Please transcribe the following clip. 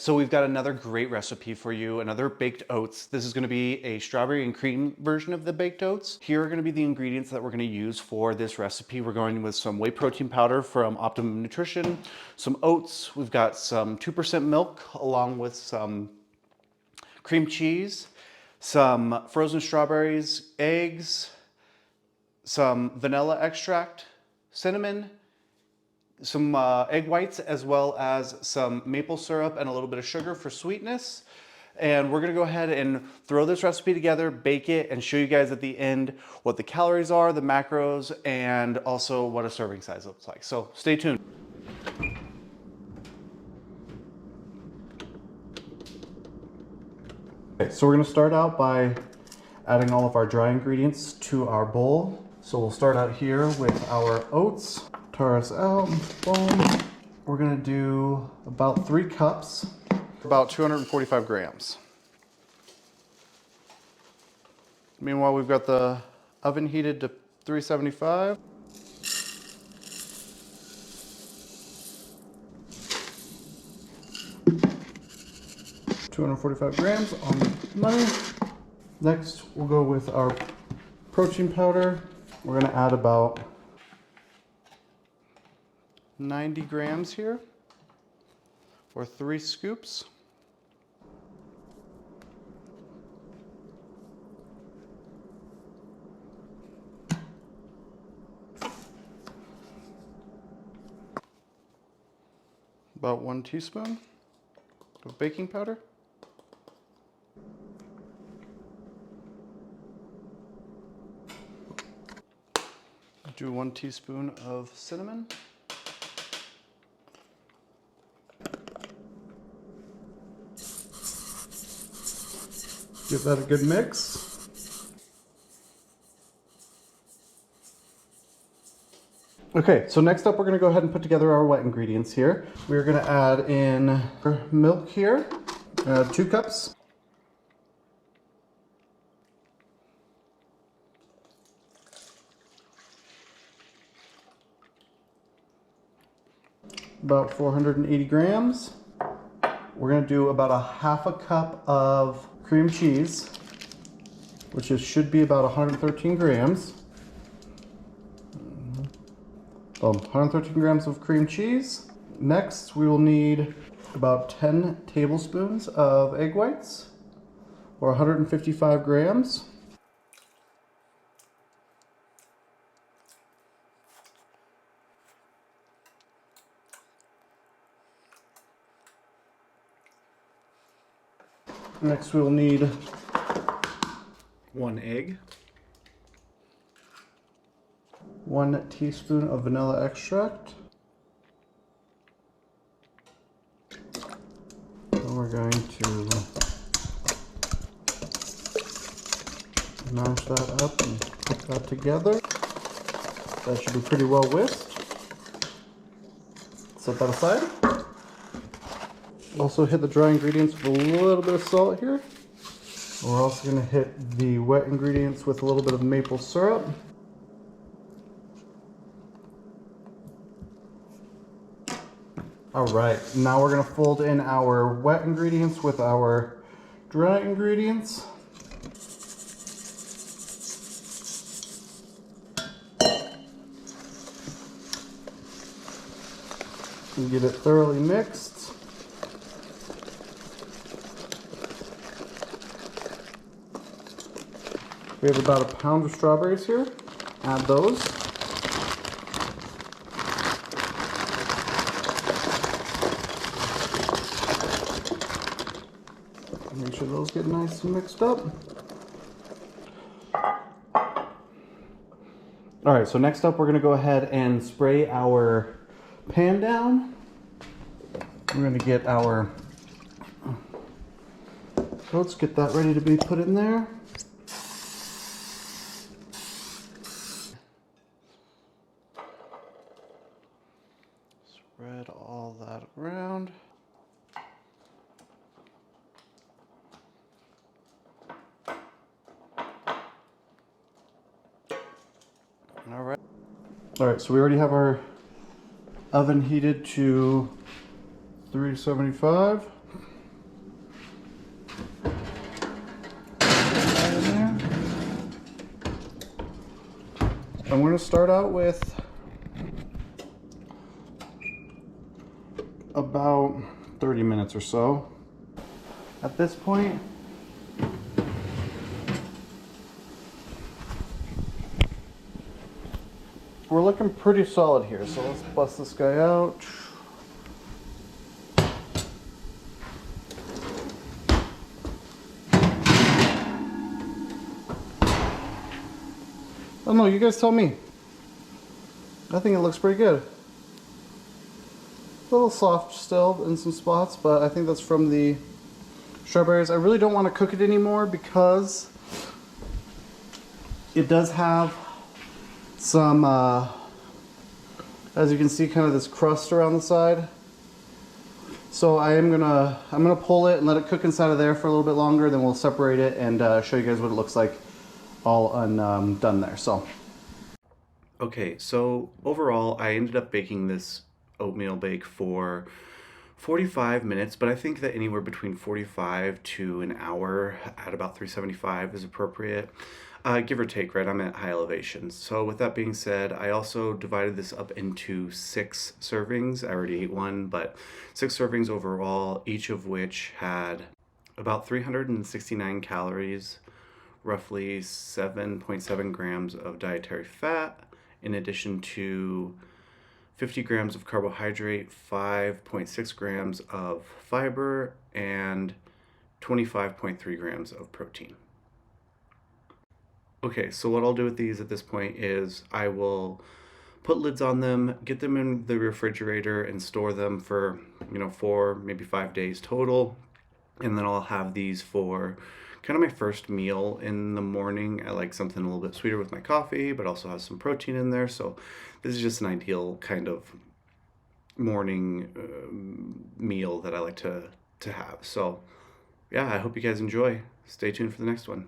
So we've got another great recipe for you, another baked oats. This is gonna be a strawberry and cream version of the baked oats. Here are gonna be the ingredients that we're gonna use for this recipe. We're going with some whey protein powder from Optimum Nutrition, some oats, we've got some 2% milk along with some cream cheese, some frozen strawberries, eggs, some vanilla extract, cinnamon, some egg whites, as well as some maple syrup and a little bit of sugar for sweetness. And we're gonna go ahead and throw this recipe together, bake it, and show you guys at the end what the calories are, the macros, and also what a serving size looks like. So stay tuned. Okay, so we're gonna start out by adding all of our dry ingredients to our bowl. So we'll start out here with our oats. Tar us out, boom. We're gonna do about 3 cups, about 245 grams. Meanwhile, we've got the oven heated to 375. $245 grams on the money. Next, we'll go with our protein powder. We're gonna add about 90 grams here, or 3 scoops. About 1 teaspoon of baking powder. Do 1 teaspoon of cinnamon. Give that a good mix. Okay, so next up we're going to go ahead and put together our wet ingredients here. We're going to add in milk here, 2 cups. About 480 grams. We're going to do about a half a cup of cream cheese, which should be about 113 grams. 113 grams of cream cheese. Next, we will need about 10 tablespoons of egg whites, or 155 grams. Next, we'll need 1 egg, 1 teaspoon of vanilla extract. And we're going to mash that up and put that together. That should be pretty well whisked. Set that aside. Also hit the dry ingredients with a little bit of salt here. We're also going to hit the wet ingredients with a little bit of maple syrup. Alright, now we're going to fold in our wet ingredients with our dry ingredients. And get it thoroughly mixed. We have about a pound of strawberries here. Add those. Make sure those get nice and mixed up. All right, so next up we're gonna go ahead and spray our pan down. We're gonna get our oats, get that ready to be put in there. Spread all that around. All right, so we already have our oven heated to 375. I'm going to start out with about 30 minutes or so. At this point, we're looking pretty solid here, so let's bust this guy out. I don't know, you guys tell me. I think it looks pretty good. A little soft still in some spots, but I think that's from the strawberries. I really don't want to cook it anymore because it does have some, as you can see, kind of this crust around the side. So I'm gonna pull it and let it cook inside of there for a little bit longer. Then we'll separate it and show you guys what it looks like all done there. So. Okay, so overall, I ended up baking this oatmeal bake for 45 minutes, but I think that anywhere between 45 to an hour at about 375 is appropriate, give or take, right? I'm at high elevations. So with that being said, I also divided this up into 6 servings. I already ate one, but 6 servings overall, each of which had about 369 calories, roughly 7.7 grams of dietary fat, in addition to 50 grams of carbohydrate, 5.6 grams of fiber, and 25.3 grams of protein. Okay, so what I'll do with these at this point is I will put lids on them, get them in the refrigerator, and store them for, 4, maybe 5 days total. And then I'll have these for kind of my first meal in the morning. I like something a little bit sweeter with my coffee, but also has some protein in there. So this is just an ideal kind of morning meal that I like to have. So yeah, I hope you guys enjoy. Stay tuned for the next one.